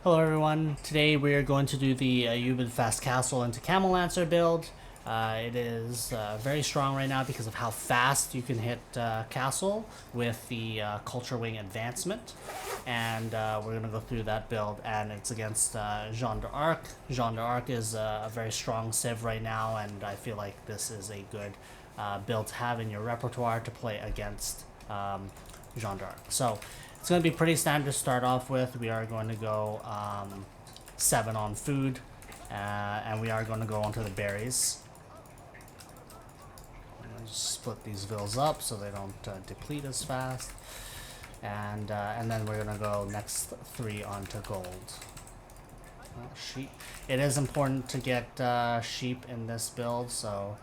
Hello everyone, today we are going to do the Ayyubid Fast Castle into Camel Lancer build. It is very strong right now because of how fast you can hit Castle with the Culture Wing advancement. And we're going to go through that build, and it's against Jean d'Arc. Jean d'Arc is a very strong civ right now, and I feel like this is a good build to have in your repertoire to play against Jean d'Arc. So it's going to be pretty standard to start off with. We are going to go 7 on food, and we are going to go onto the berries. Just split these vills up so they don't deplete as fast. And then we're going to go next 3 onto gold. Sheep. It is important to get sheep in this build, so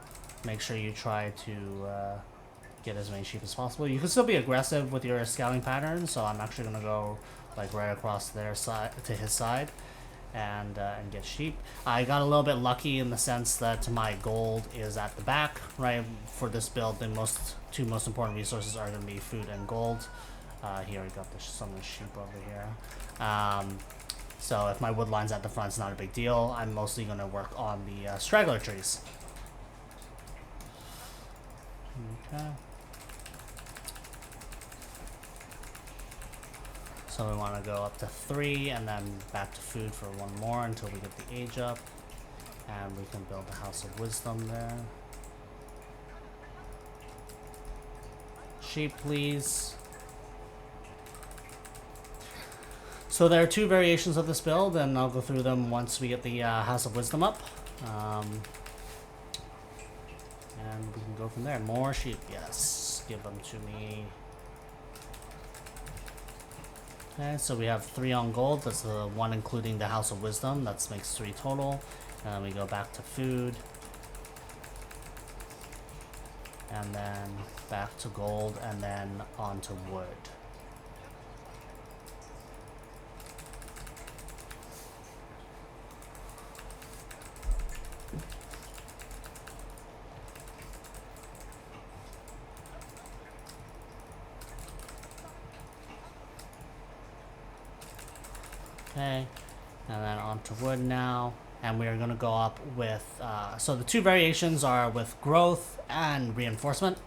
make sure you try to get as many sheep as possible. You can still be aggressive with your scouting pattern, so I'm actually going to go like right across their side to his side and get sheep. I got a little bit lucky in the sense that my gold is at the back, right? For this build, the two most important resources are going to be food and gold. Here we got some of the sheep over here. So if my wood line's at the front, it's not a big deal. I'm mostly going to work on the straggler trees. Okay. So we want to go up to 3 and then back to food for 1 more until we get the age up. And we can build the House of Wisdom there. Sheep, please. So there are 2 variations of this build, and I'll go through them once we get the House of Wisdom up. And we can go from there. More sheep, yes. Give them to me. Okay, so we have 3 on gold. That's the 1 including the House of Wisdom. That makes 3 total. And then we go back to food. And then back to gold, and then onto wood. Okay, and then onto wood now, and we are going to go up with, so the 2 variations are with growth and reinforcement.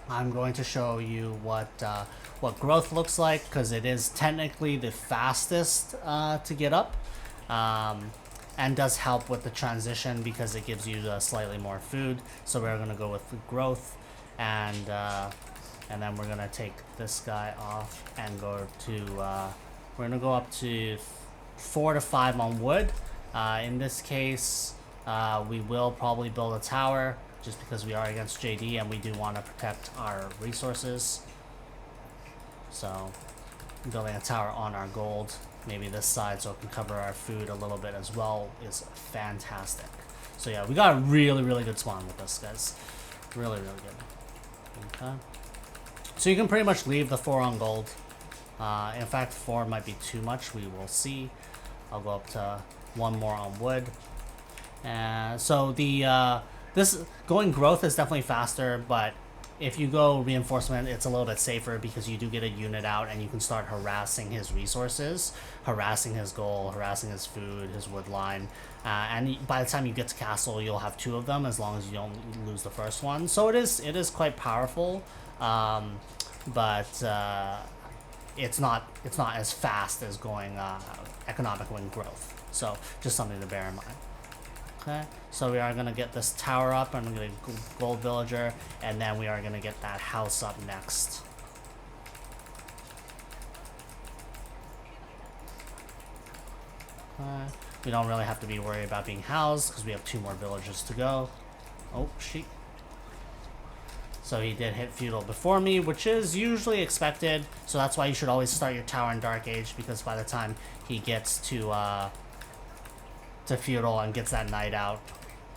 I'm going to show you what growth looks like, because it is technically the fastest to get up, and does help with the transition because it gives you slightly more food. So we're going to go with growth, and then we're going to take this guy off and go to we're going to go up to 4 to 5 on wood. In this case, we will probably build a tower just because we are against JD and we do want to protect our resources. So building a tower on our gold, maybe this side so it can cover our food a little bit as well, is fantastic. So yeah, we got a really, really good spawn with this, guys. Really, really good. Okay. So you can pretty much leave the 4 on gold. In fact, 4 might be too much. We will see. I'll go up to 1 more on wood. So the this going growth is definitely faster, but if you go reinforcement, it's a little bit safer because you do get a unit out and you can start harassing his resources, harassing his goal, harassing his food, his wood line. And by the time you get to castle, you'll have 2 of them as long as you don't lose the first one. So it is quite powerful, but it's not as fast as going economic wing growth. So just something to bear in mind. Okay, so we are going to get this tower up. I'm going to get a gold villager, and then we are going to get that house up next. Okay. We don't really have to be worried about being housed because we have 2 more villagers to go. Oh, sheep. So he did hit Feudal before me, which is usually expected. So that's why you should always start your tower in Dark Age, because by the time he gets to Feudal and gets that knight out,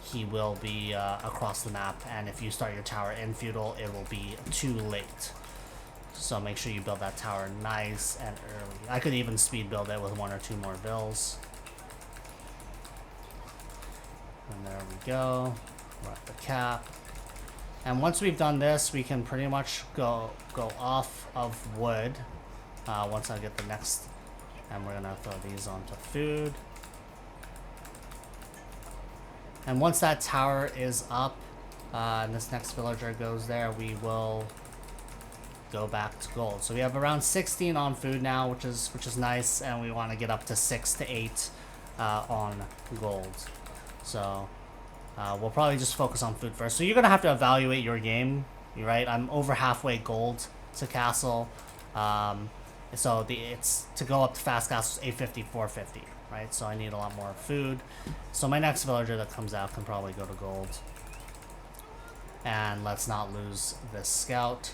he will be across the map. And if you start your tower in Feudal, it will be too late. So make sure you build that tower nice and early. I could even speed build it with 1 or 2 more vills. And there we go. We're at the cap. And once we've done this, we can pretty much go off of wood once I get the next And we're gonna throw these onto food. And once that tower is up, and this next villager goes there, we will go back to gold. So we have around 16 on food now, which is nice, and we want to get up to 6 to 8 on gold. So we'll probably just focus on food first. So you're gonna have to evaluate your game, right? I'm over halfway gold to castle. So it's to go up to fast castles 850, 450, right? So I need a lot more food. So my next villager that comes out can probably go to gold. And let's not lose this scout.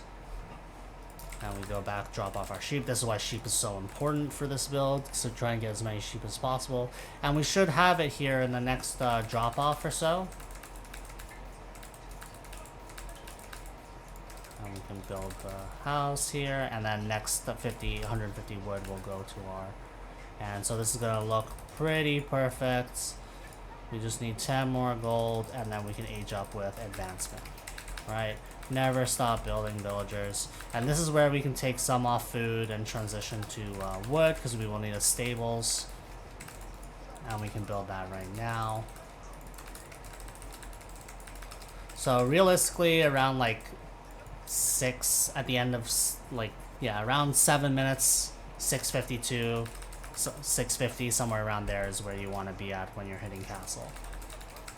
And we go back, drop off our sheep. This is why sheep is so important for this build. So try and get as many sheep as possible. And we should have it here in the next drop off or so. And we can build the house here. And then next 150 wood will go to our... And so this is going to look pretty perfect. We just need 10 more gold, and then we can age up with advancement, right? Never stop building villagers. And this is where we can take some off food and transition to wood, because we will need a stables. And we can build that right now. So realistically, around like 6 at the end of around 7 minutes, 6:52. So 650, somewhere around there is where you want to be at when you're hitting castle.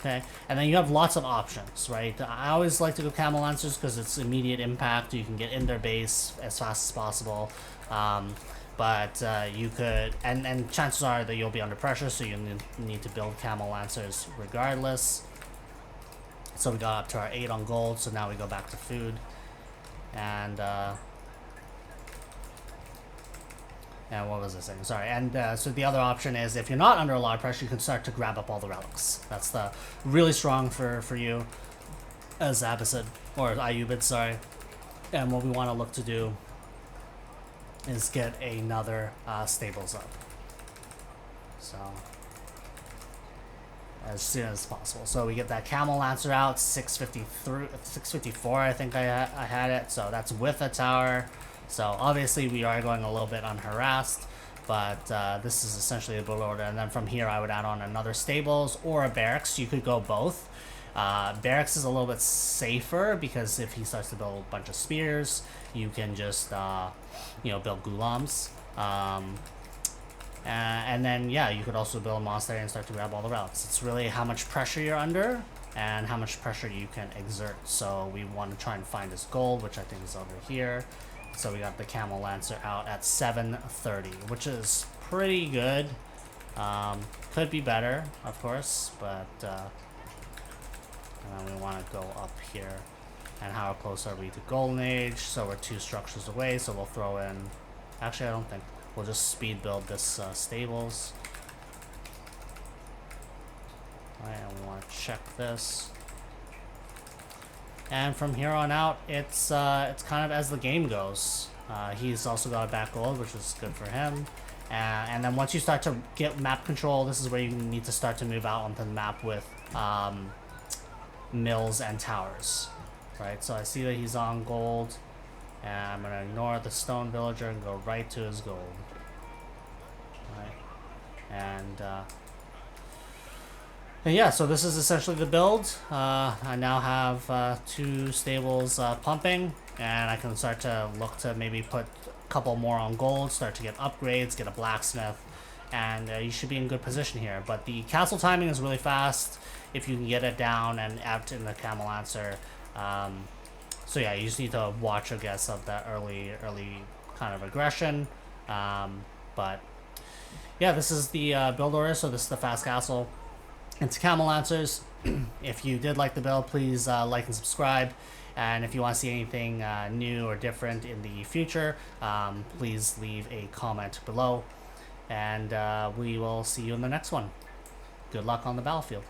Okay, and then you have lots of options, right? I always like to go camel lancers because it's immediate impact. You can get in their base as fast as possible. But you could, and chances are that you'll be under pressure, so you need to build camel lancers regardless. So we got up to our 8 on gold, so now we go back to food. And what was I saying? Sorry. And so the other option is, if you're not under a lot of pressure, you can start to grab up all the relics. That's the really strong for you as Abbasid, or Ayyubid, sorry. And what we want to look to do is get another stables up. So as soon as possible. So we get that camel lancer out, 654, I think I had it. So that's with a tower. So obviously we are going a little bit unharassed, but this is essentially a build order. And then from here I would add on another stables or a barracks. You could go both. Barracks is a little bit safer because if he starts to build a bunch of spears, you can just build gulams. And then yeah, you could also build a monastery and start to grab all the relics. It's really how much pressure you're under and how much pressure you can exert. So we want to try and find this gold, which I think is over here. So we got the camel lancer out at 730, which is pretty good. Could be better, of course, but and then we want to go up here. And how close are we to Golden Age? So we're 2 structures away, so we'll throw in... Actually, I don't think. We'll just speed build this stables. Alright, and we want to check this. And from here on out, it's kind of as the game goes. He's also got a back gold, which is good for him. And then once you start to get map control, this is where you need to start to move out onto the map with mills and towers. Right, so I see that he's on gold. And I'm going to ignore the stone villager and go right to his gold. Right. And yeah, so this is essentially the build. I now have 2 stables pumping, and I can start to look to maybe put a couple more on gold, start to get upgrades, get a blacksmith, and you should be in good position here. But the castle timing is really fast if you can get it down and apt in the camel lancer. So yeah, you just need to watch, I guess, of that early kind of aggression. But yeah, this is the build order. So this is the fast castle. It's camel lancers. If you did like the build, please like and subscribe. And if you want to see anything new or different in the future, please leave a comment below. And we will see you in the next one. Good luck on the battlefield.